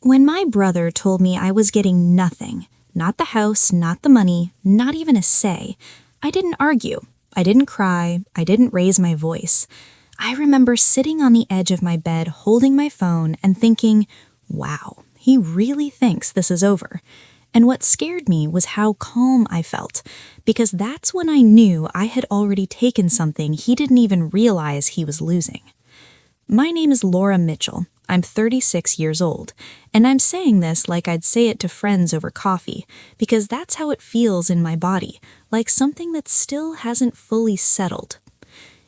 When my brother told me I was getting nothing, not the house, not the money, not even a say, I didn't argue. I didn't cry. I didn't raise my voice. I remember sitting on the edge of my bed holding my phone and thinking, wow, he really thinks this is over. And what scared me was how calm I felt, because that's when I knew I had already taken something he didn't even realize he was losing. My name is Laura Mitchell. I'm 36 years old, and I'm saying this like I'd say it to friends over coffee, because that's how it feels in my body, like something that still hasn't fully settled.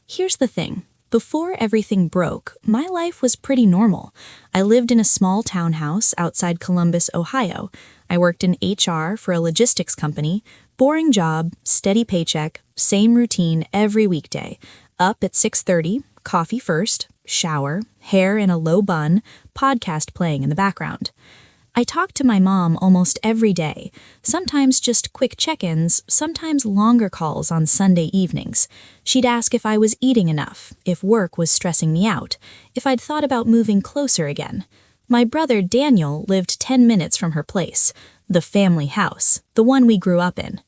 Here's the thing. Before everything broke, my life was pretty normal. I lived in a small townhouse outside Columbus, Ohio. I worked in HR for a logistics company. Boring job, steady paycheck, same routine every weekday. Up at 6:30, coffee first, shower, hair in a low bun, podcast playing in the background. I talked to my mom almost every day, sometimes just quick check-ins, sometimes longer calls on Sunday evenings. She'd ask if I was eating enough, if work was stressing me out, if I'd thought about moving closer again. My brother Daniel lived 10 minutes from her place, the family house, the one we grew up in.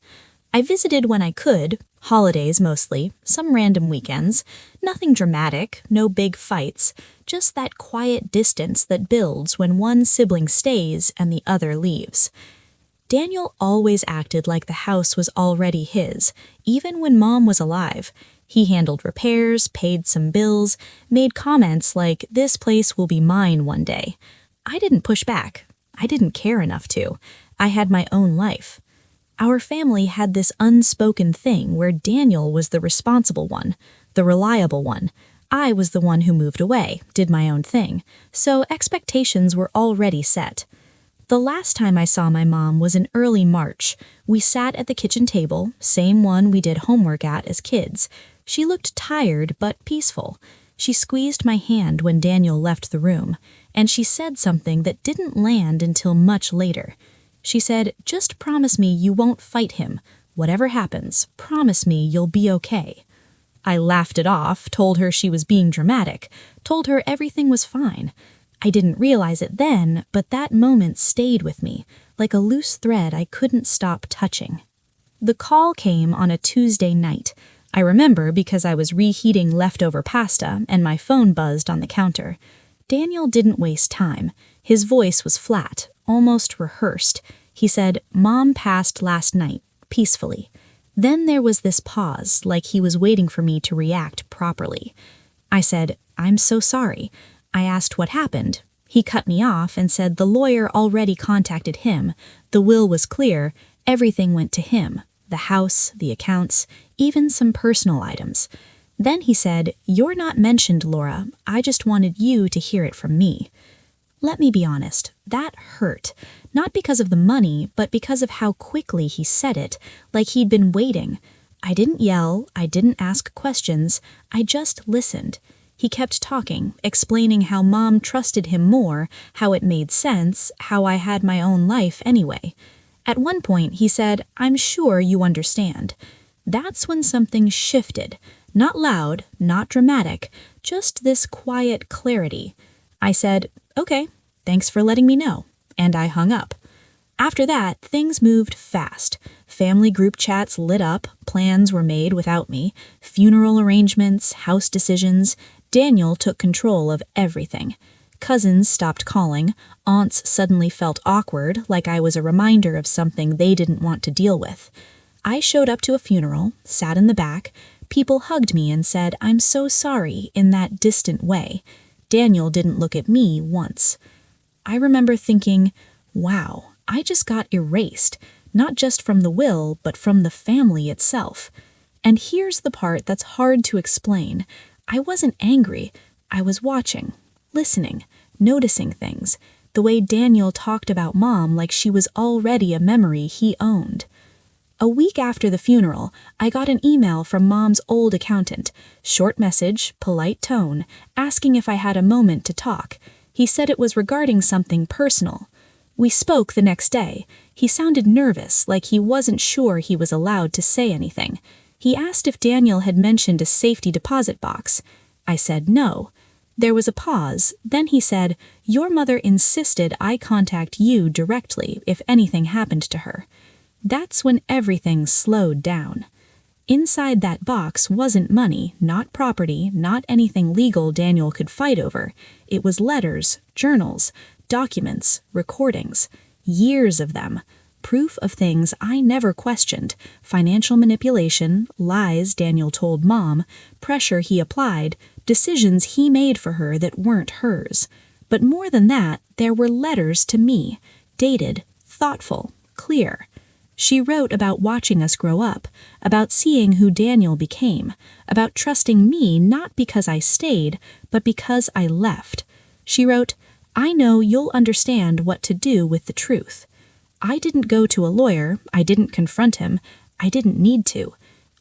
I visited when I could, holidays mostly, some random weekends, nothing dramatic, no big fights, just that quiet distance that builds when one sibling stays and the other leaves. Daniel always acted like the house was already his, even when Mom was alive. He handled repairs, paid some bills, made comments like, "This place will be mine one day." I didn't push back. I didn't care enough to. I had my own life. Our family had this unspoken thing where Daniel was the responsible one, the reliable one. I was the one who moved away, did my own thing, so expectations were already set. The last time I saw my mom was in early March. We sat at the kitchen table, same one we did homework at as kids. She looked tired but peaceful. She squeezed my hand when Daniel left the room, and she said something that didn't land until much later. She said, "Just promise me you won't fight him. Whatever happens, promise me you'll be okay." I laughed it off, told her she was being dramatic, told her everything was fine. I didn't realize it then, but that moment stayed with me, like a loose thread I couldn't stop touching. The call came on a Tuesday night. I remember because I was reheating leftover pasta and my phone buzzed on the counter. Daniel didn't waste time. His voice was flat, almost rehearsed. He said, "Mom passed last night, peacefully." Then there was this pause, like he was waiting for me to react properly. I said, "I'm so sorry." I asked what happened. He cut me off and said the lawyer already contacted him. The will was clear. Everything went to him. The house, the accounts, even some personal items. Then he said, "You're not mentioned, Laura. I just wanted you to hear it from me." Let me be honest, that hurt. Not because of the money, but because of how quickly he said it, like he'd been waiting. I didn't yell, I didn't ask questions, I just listened. He kept talking, explaining how Mom trusted him more, how it made sense, how I had my own life anyway. At one point, he said, "I'm sure you understand." That's when something shifted. Not loud, not dramatic, just this quiet clarity. I said, "Okay, thanks for letting me know," and I hung up. After that, things moved fast. Family group chats lit up, plans were made without me, funeral arrangements, house decisions. Daniel took control of everything. Cousins stopped calling, aunts suddenly felt awkward, like I was a reminder of something they didn't want to deal with. I showed up to a funeral, sat in the back. People hugged me and said, "I'm so sorry," in that distant way. Daniel didn't look at me once. I remember thinking, wow, I just got erased, not just from the will, but from the family itself. And here's the part that's hard to explain. I wasn't angry. I was watching, listening, noticing things, the way Daniel talked about Mom like she was already a memory he owned. A week after the funeral, I got an email from Mom's old accountant. Short message, polite tone, asking if I had a moment to talk. He said it was regarding something personal. We spoke the next day. He sounded nervous, like he wasn't sure he was allowed to say anything. He asked if Daniel had mentioned a safety deposit box. I said no. There was a pause, then he said, "Your mother insisted I contact you directly if anything happened to her." That's when everything slowed down. Inside that box wasn't money, not property, not anything legal Daniel could fight over. It was letters, journals, documents, recordings, years of them. Proof of things I never questioned: financial manipulation, lies Daniel told Mom, pressure he applied, decisions he made for her that weren't hers. But more than that, there were letters to me, dated, thoughtful, clear. She wrote about watching us grow up, about seeing who Daniel became, about trusting me not because I stayed, but because I left. She wrote, "I know you'll understand what to do with the truth." I didn't go to a lawyer, I didn't confront him, I didn't need to.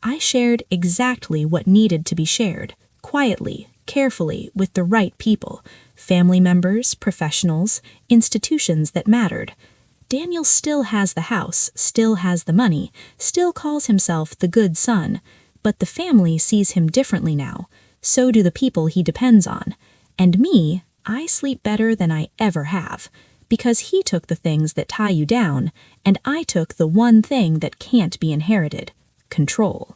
I shared exactly what needed to be shared, quietly, carefully, with the right people, family members, professionals, institutions that mattered. Daniel still has the house, still has the money, still calls himself the good son, but the family sees him differently now. So do the people he depends on. And me, I sleep better than I ever have, because he took the things that tie you down, and I took the one thing that can't be inherited: control.